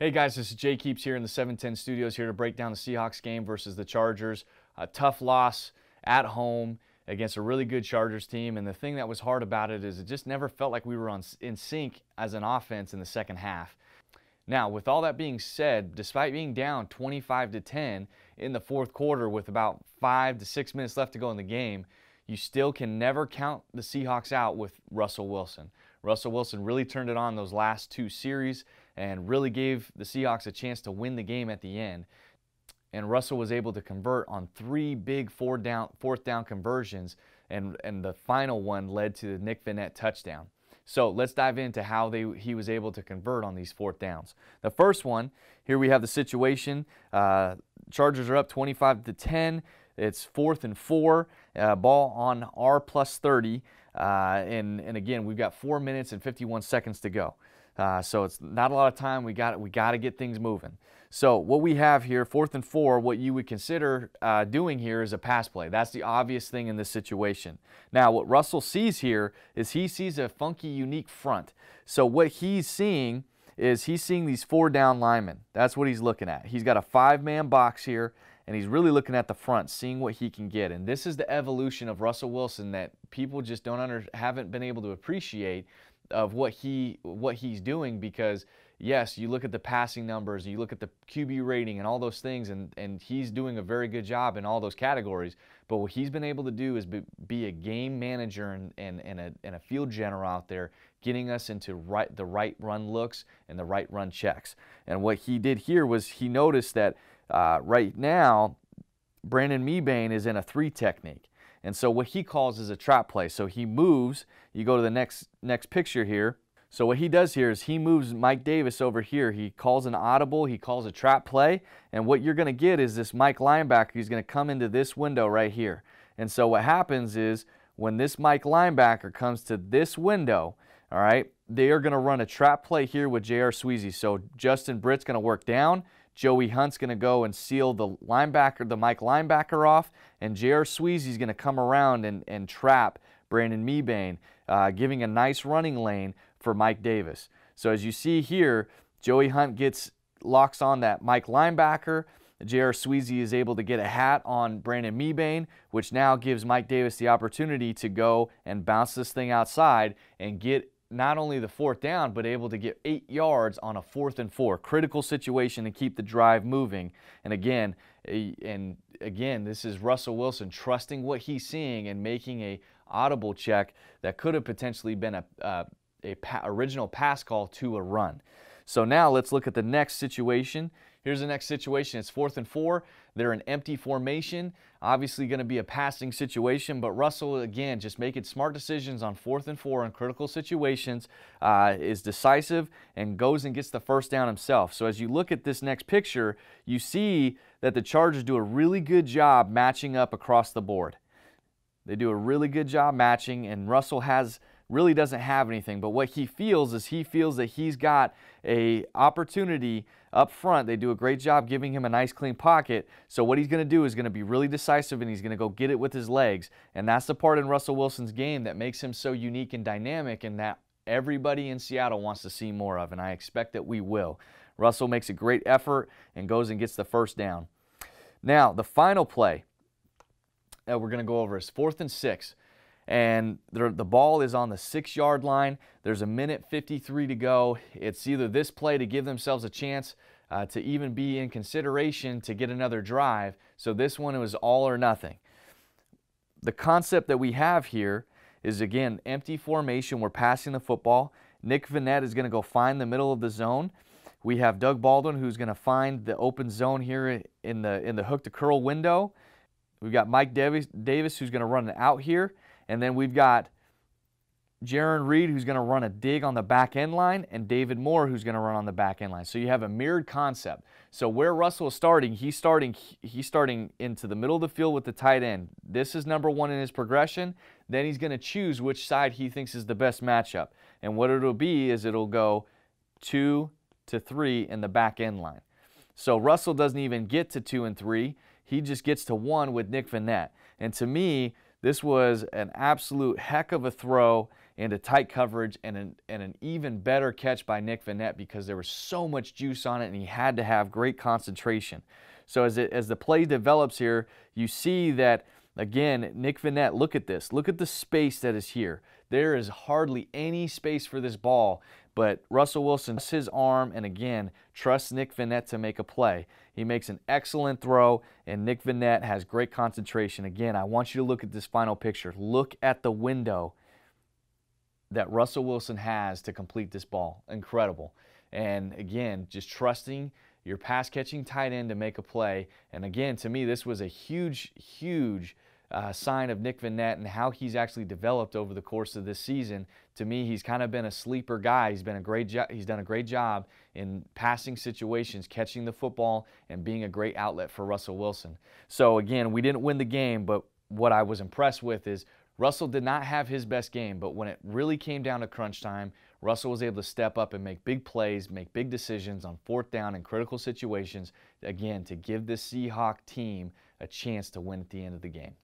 Hey guys, this is Jake Heaps here in the 710 studios here to break down the Seahawks game versus the Chargers. A tough loss at home against a really good Chargers team, and the thing that was hard about it is it just never felt like we were in sync as an offense in the second half. Now, with all that being said, despite being down 25-10 in the fourth quarter with about 5 to 6 minutes left to go in the game, you still can never count the Seahawks out with Russell Wilson. Russell Wilson really turned it on those last two series and really gave the Seahawks a chance to win the game at the end. And Russell was able to convert on three big fourth down conversions, and the final one led to the Nick Vannett touchdown. So let's dive into how he was able to convert on these fourth downs. The first one, here we have the situation. Chargers are up 25-10. It's 4th and 4, ball on our plus 30. And again, we've got 4 minutes and 51 seconds to go. So it's not a lot of time. We got to get things moving. So what we have here, 4th and 4, what you would consider doing here is a pass play. That's the obvious thing in this situation. Now, what Russell sees here is he sees a funky, unique front. So what he's seeing is he's seeing these 4 down linemen. That's what he's looking at. He's got a 5-man box here, and he's really looking at the front, seeing what he can get. And this is the evolution of Russell Wilson that people just haven't been able to appreciate of what he's doing, because yes, you look at the passing numbers, you look at the QB rating and all those things, and he's doing a very good job in all those categories. But what he's been able to do is be a game manager and a field general out there, getting us into the right run looks and the right run checks. And what he did here was he noticed that right now Brandon Mebane is in a 3 technique. And so what he calls is a trap play. So he moves, you go to the next picture here. So what he does here is he moves Mike Davis over here. He calls an audible, he calls a trap play, and what you're going to get is this Mike linebacker. He's going to come into this window right here. And so what happens is when this Mike linebacker comes to this window, all right, they are going to run a trap play here with J.R. Sweezy. So Justin Britt's going to work down. Joey Hunt's going to go and seal the linebacker, the Mike linebacker off, and J.R. Sweezy's going to come around and trap Brandon Mebane, giving a nice running lane for Mike Davis. So as you see here, Joey Hunt locks on that Mike linebacker. J.R. Sweezy is able to get a hat on Brandon Mebane, which now gives Mike Davis the opportunity to go and bounce this thing outside and get not only the 4th down, but able to get 8 yards on a 4th and 4. Critical situation to keep the drive moving. And again, this is Russell Wilson trusting what he's seeing and making a audible check that could have potentially been a original pass call to a run. So now let's look at the next situation. Here's the next situation. It's 4th and 4. They're in empty formation. Obviously going to be a passing situation, but Russell, again, just making smart decisions on 4th and 4 in critical situations, is decisive and goes and gets the 1st down himself. So as you look at this next picture, you see that the Chargers do a really good job matching up across the board. They do a really good job matching, and Russell really doesn't have anything, but what he feels is he feels that he's got a opportunity up front. They do a great job giving him a nice clean pocket. So what he's going to do is going to be really decisive, and he's going to go get it with his legs. And that's the part in Russell Wilson's game that makes him so unique and dynamic, and that everybody in Seattle wants to see more of, and I expect that we will. Russell makes a great effort and goes and gets the 1st down. Now, the final play that we're going to go over is 4th and 6. And the ball is on the 6-yard line. There's 1:53 to go. It's either this play to give themselves a chance to even be in consideration to get another drive. So this one was all or nothing. The concept that we have here is, again, empty formation. We're passing the football. Nick Vannett is going to go find the middle of the zone. We have Doug Baldwin, who's going to find the open zone here in the hook to curl window. We've got Mike Davis who's going to run it out here. And then we've got Jaron Reed, who's going to run a dig on the back end line, and David Moore, who's going to run on the back end line. So you have a mirrored concept. So where Russell is starting, he's starting into the middle of the field with the tight end. This is number 1 in his progression. Then he's going to choose which side he thinks is the best matchup. And what it'll be is it'll go 2 to 3 in the back end line. So Russell doesn't even get to 2 and 3. He just gets to 1 with Nick Vannett. And to me, this was an absolute heck of a throw into tight coverage, and an even better catch by Nick Vannett because there was so much juice on it and he had to have great concentration. So as the play develops here, you see that, again, Nick Vannett, look at this. Look at the space that is here. There is hardly any space for this ball, but Russell Wilson trusts his arm and, again, trusts Nick Vannett to make a play. He makes an excellent throw, and Nick Vannett has great concentration. Again, I want you to look at this final picture. Look at the window that Russell Wilson has to complete this ball. Incredible. And, again, just trusting your pass-catching tight end to make a play. And, again, to me, this was a huge, huge sign of Nick Vannett and how he's actually developed over the course of this season. To me, he's kind of been a sleeper guy. He's done a great job in passing situations, catching the football, and being a great outlet for Russell Wilson. So again, we didn't win the game, but what I was impressed with is Russell did not have his best game, but when it really came down to crunch time, Russell was able to step up and make big plays, make big decisions on 4th down in critical situations, again, to give the Seahawks team a chance to win at the end of the game.